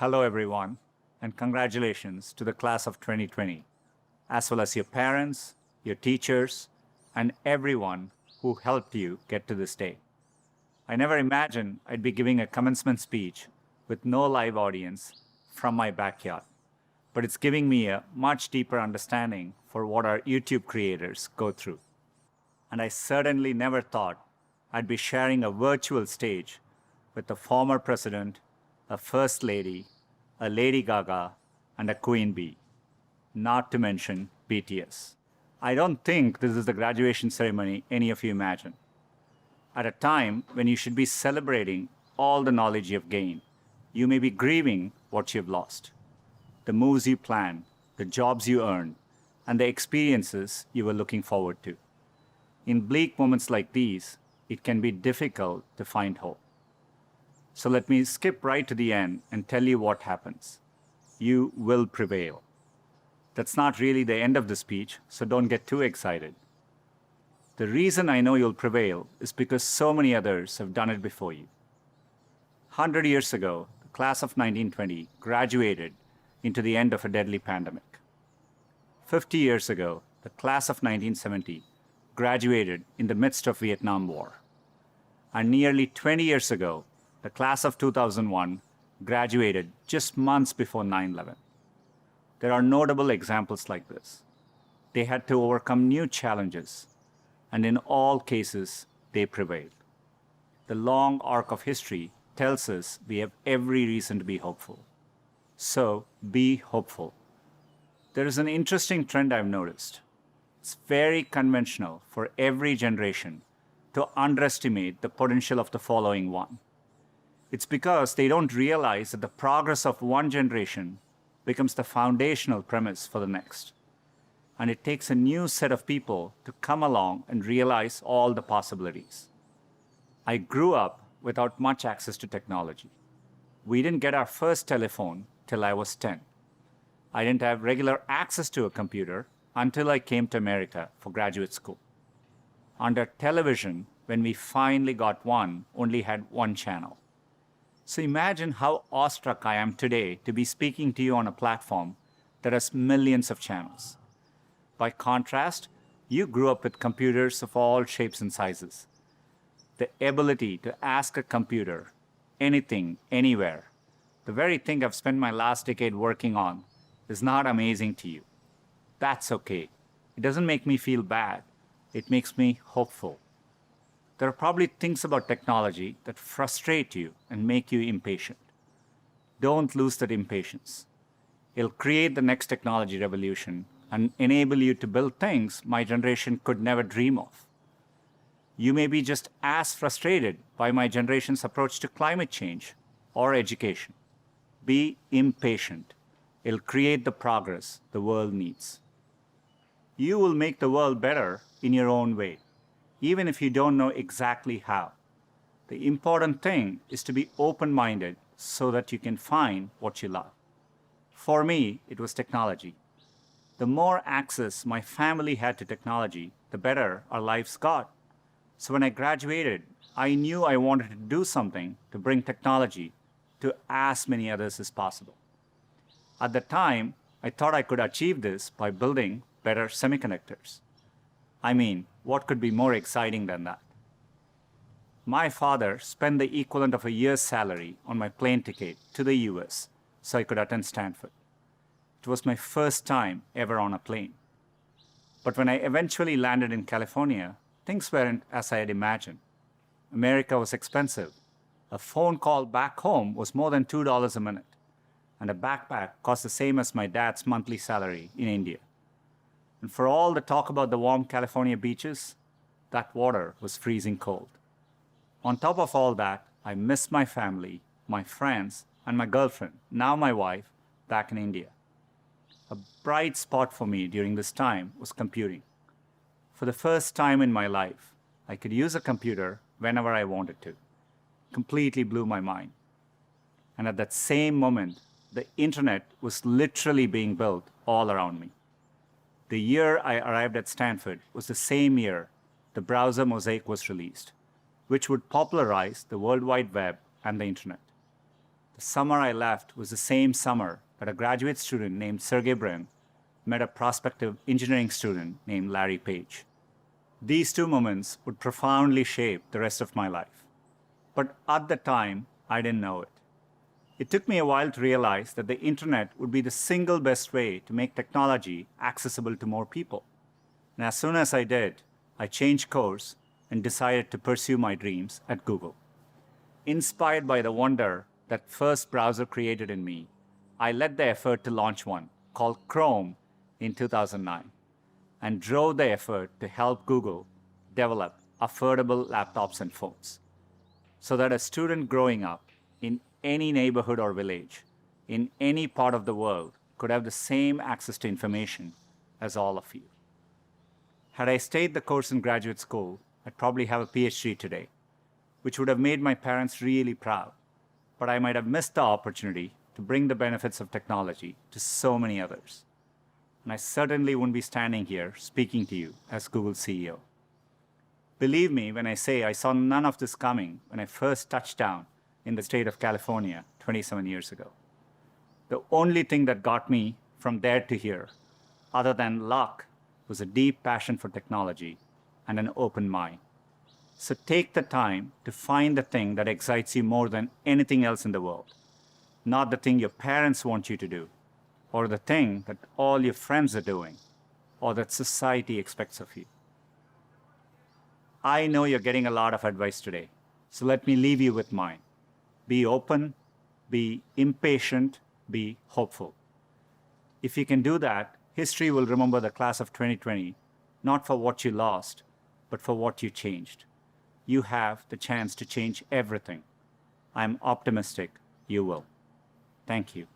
Hello, everyone, and congratulations to the class of 2020, as well as your parents, your teachers, and everyone who helped you get to this day. I never imagined I'd be giving a commencement speech with no live audience from my backyard, but it's giving me a much deeper understanding for what our YouTube creators go through. And I certainly never thought I'd be sharing a virtual stage with a former president, a first lady, a Lady Gaga, and a Queen Bee, not to mention BTS. I don't think this is the graduation ceremony any of you imagine. At a time when you should be celebrating all the knowledge you've gained, you may be grieving what you've lost. The moves you planned, the jobs you earned, and the experiences you were looking forward to. In bleak moments like these, it can be difficult to find hope. So let me skip right to the end and tell you what happens. You will prevail. That's not really the end of the speech, so don't get too excited. The reason I know you'll prevail is because so many others have done it before you. 100 years ago, the class of 1920 graduated into the end of a deadly pandemic. 50 years ago, the class of 1970 graduated in the midst of Vietnam War. And nearly 20 years ago, the class of 2001 graduated just months before 9/11. There are notable examples like this. They had to overcome new challenges, and in all cases, they prevailed. The long arc of history tells us we have every reason to be hopeful. So, be hopeful. There is an interesting trend I've noticed. It's very conventional for every generation to underestimate the potential of the following one. It's because they don't realize that the progress of one generation becomes the foundational premise for the next. And it takes a new set of people to come along and realize all the possibilities. I grew up without much access to technology. We didn't get our first telephone till I was 10. I didn't have regular access to a computer until I came to America for graduate school. Under television, when we finally got one, only had one channel. So imagine how awestruck I am today to be speaking to you on a platform that has millions of channels. By contrast, you grew up with computers of all shapes and sizes. The ability to ask a computer anything, anywhere, the very thing I've spent my last decade working on, is not amazing to you. That's okay. It doesn't make me feel bad. It makes me hopeful. There are probably things about technology that frustrate you and make you impatient. Don't lose that impatience. It'll create the next technology revolution and enable you to build things my generation could never dream of. You may be just as frustrated by my generation's approach to climate change or education. Be impatient. It'll create the progress the world needs. You will make the world better in your own way, even if you don't know exactly how. The important thing is to be open-minded so that you can find what you love. For me, it was technology. The more access my family had to technology, the better our lives got. So when I graduated, I knew I wanted to do something to bring technology to as many others as possible. At the time, I thought I could achieve this by building better semiconductors. I mean, what could be more exciting than that? My father spent the equivalent of a year's salary on my plane ticket to the US so I could attend Stanford. It was my first time ever on a plane. But when I eventually landed in California, things weren't as I had imagined. America was expensive. A phone call back home was more than $2 a minute, and a backpack cost the same as my dad's monthly salary in India. And for all the talk about the warm California beaches, that water was freezing cold. On top of all that, I missed my family, my friends, and my girlfriend, now my wife, back in India. A bright spot for me during this time was computing. For the first time in my life, I could use a computer whenever I wanted to. Completely blew my mind. And at that same moment, the internet was literally being built all around me. The year I arrived at Stanford was the same year the browser Mosaic was released, which would popularize the World Wide Web and the internet. The The summer I left was the same summer that a graduate student named Sergey Brin met a prospective engineering student named Larry Page. These two moments would profoundly shape the rest of my life. But at the time, I didn't know it. It took me a while to realize that the internet would be the single best way to make technology accessible to more people. And as soon as I did, I changed course and decided to pursue my dreams at Google. Inspired by the wonder that first browser created in me, I led the effort to launch one called Chrome in 2009 and drove the effort to help Google develop affordable laptops and phones so that a student growing up in any neighborhood or village in any part of the world could have the same access to information as all of you. Had I stayed the course in graduate school, I'd probably have a PhD today, which would have made my parents really proud, but I might have missed the opportunity to bring the benefits of technology to so many others. And I certainly wouldn't be standing here speaking to you as Google's CEO. Believe me when I say I saw none of this coming when I first touched down in the state of California 27 years ago. The only thing that got me from there to here, other than luck, was a deep passion for technology and an open mind. So take the time to find the thing that excites you more than anything else in the world, not the thing your parents want you to do, or the thing that all your friends are doing, or that society expects of you. I know you're getting a lot of advice today, so let me leave you with mine. Be open, be impatient, be hopeful. If you can do that, history will remember the class of 2020, not for what you lost, but for what you changed. You have the chance to change everything. I'm optimistic you will. Thank you.